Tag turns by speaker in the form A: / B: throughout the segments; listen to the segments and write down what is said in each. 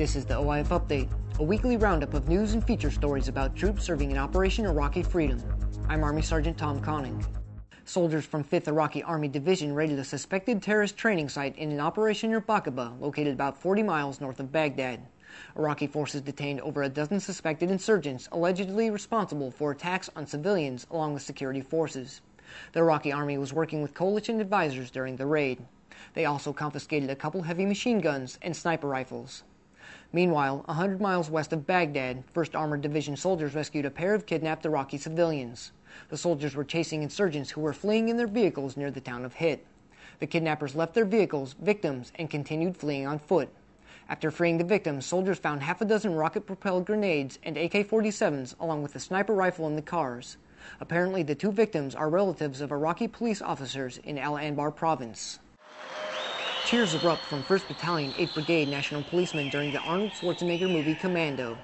A: This is the OIF Update, a weekly roundup of news and feature stories about troops serving in Operation Iraqi Freedom. I'm Army Sergeant Tom Conning. Soldiers from 5th Iraqi Army Division raided a suspected terrorist training site in an operation near Baqaba, located about 40 miles north of Baghdad. Iraqi forces detained over a dozen suspected insurgents allegedly responsible for attacks on civilians along with security forces. The Iraqi army was working with coalition advisors during the raid. They also confiscated a couple heavy machine guns and sniper rifles. Meanwhile, 100 miles west of Baghdad, 1st Armored Division soldiers rescued a pair of kidnapped Iraqi civilians. The soldiers were chasing insurgents who were fleeing in their vehicles near the town of Hit. The kidnappers left their vehicles, victims, and continued fleeing on foot. After freeing the victims, soldiers found half a dozen rocket-propelled grenades and AK-47s along with a sniper rifle in the cars. Apparently, the two victims are relatives of Iraqi police officers in Al Anbar province. Cheers erupt from 1st Battalion, 8th Brigade National Policemen during the Arnold Schwarzenegger movie Commando.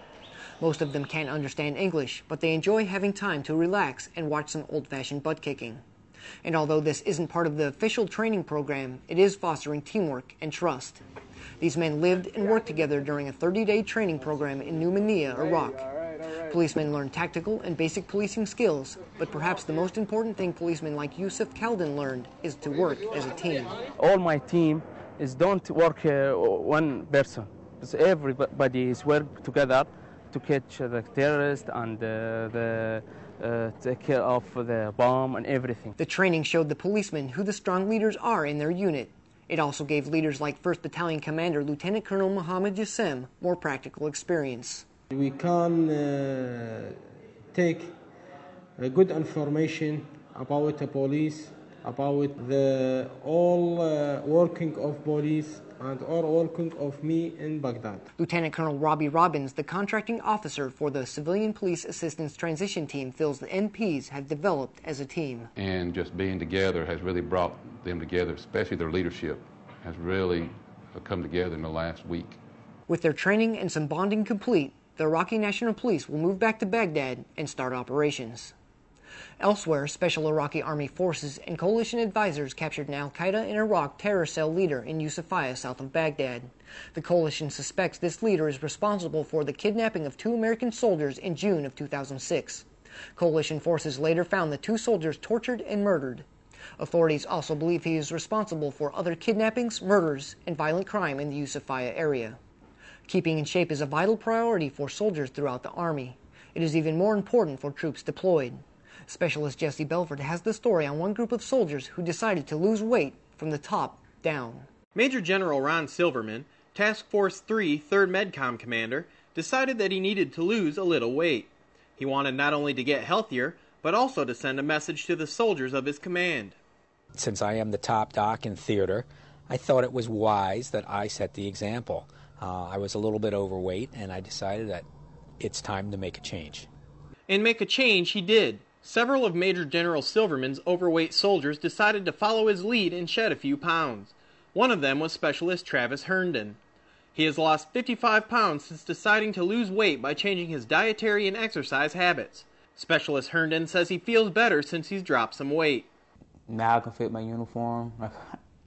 A: Most of them can't understand English, but they enjoy having time to relax and watch some old-fashioned butt-kicking. And although this isn't part of the official training program, it is fostering teamwork and trust. These men lived and worked together during a 30-day training program in Numania, Iraq. Policemen learn tactical and basic policing skills, but perhaps the most important thing policemen like Yusuf Khaldan learned is to work as a team.
B: All my team is don't work one person. It's everybody is work together to catch the terrorists and take care of the bomb and everything.
A: The training showed the policemen who the strong leaders are in their unit. It also gave leaders like 1st Battalion Commander Lieutenant Colonel Mohammed Yassem more practical experience.
C: We can take good information about the police, about the all working of police and all working of me in Baghdad.
A: Lieutenant Colonel Robbie Robbins, the contracting officer for the Civilian Police Assistance Transition Team, feels the NPs have developed as a team.
D: And just being together has really brought them together, especially their leadership has really come together in the last week.
A: With their training and some bonding complete, the Iraqi National Police will move back to Baghdad and start operations. Elsewhere, Special Iraqi Army forces and coalition advisors captured an al-Qaeda in Iraq terror cell leader in Yusufaya, south of Baghdad. The coalition suspects this leader is responsible for the kidnapping of 2 American soldiers in June of 2006. Coalition forces later found the 2 soldiers tortured and murdered. Authorities also believe he is responsible for other kidnappings, murders, and violent crime in the Yusufaya area. Keeping in shape is a vital priority for soldiers throughout the Army. It is even more important for troops deployed. Specialist Jesse Belford has the story on one group of soldiers who decided to lose weight from the top down.
E: Major General Ron Silverman, Task Force 3 3rd MedCom Commander, decided that he needed to lose a little weight. He wanted not only to get healthier, but also to send a message to the soldiers of his command.
F: Since I am the top doc in theater, I thought it was wise that I set the example. I was a little bit overweight, and I decided that it's time to make a change.
E: And make a change he did. Several of Major General Silverman's overweight soldiers decided to follow his lead and shed a few pounds. One of them was Specialist Travis Herndon. He has lost 55 pounds since deciding to lose weight by changing his dietary and exercise habits. Specialist Herndon says he feels better since he's dropped some weight.
G: Now I can fit my uniform.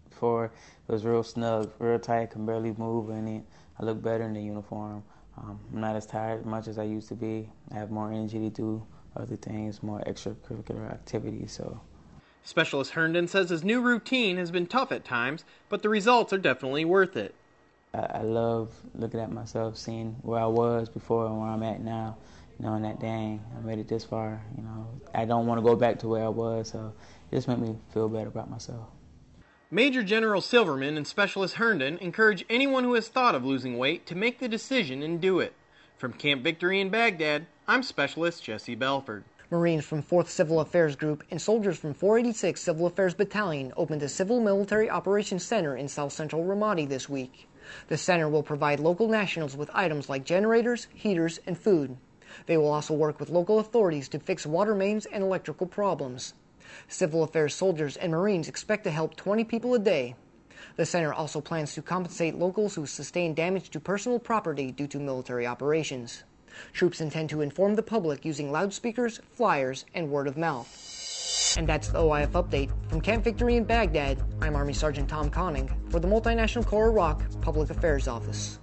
G: Before it was real snug, real tight, can barely move in it. I look better in the uniform. I'm not as tired much as I used to be. I have more energy to do other things, more extracurricular activities. So,
E: Specialist Herndon says his new routine has been tough at times, but the results are definitely worth it.
G: I love looking at myself, seeing where I was before and where I'm at now, knowing that, dang, I made it this far. I don't want to go back to where I was, so it just made me feel better about myself.
E: Major General Silverman and Specialist Herndon encourage anyone who has thought of losing weight to make the decision and do it. From Camp Victory in Baghdad, I'm Specialist Jesse Belford.
A: Marines from 4th Civil Affairs Group and soldiers from 486 Civil Affairs Battalion opened a Civil Military Operations Center in south-central Ramadi this week. The center will provide local nationals with items like generators, heaters, and food. They will also work with local authorities to fix water mains and electrical problems. Civil Affairs soldiers and Marines expect to help 20 people a day. The center also plans to compensate locals who sustain damage to personal property due to military operations. Troops intend to inform the public using loudspeakers, flyers, and word of mouth. And that's the OIF Update. From Camp Victory in Baghdad, I'm Army Sergeant Tom Conning for the Multinational Corps Iraq Public Affairs Office.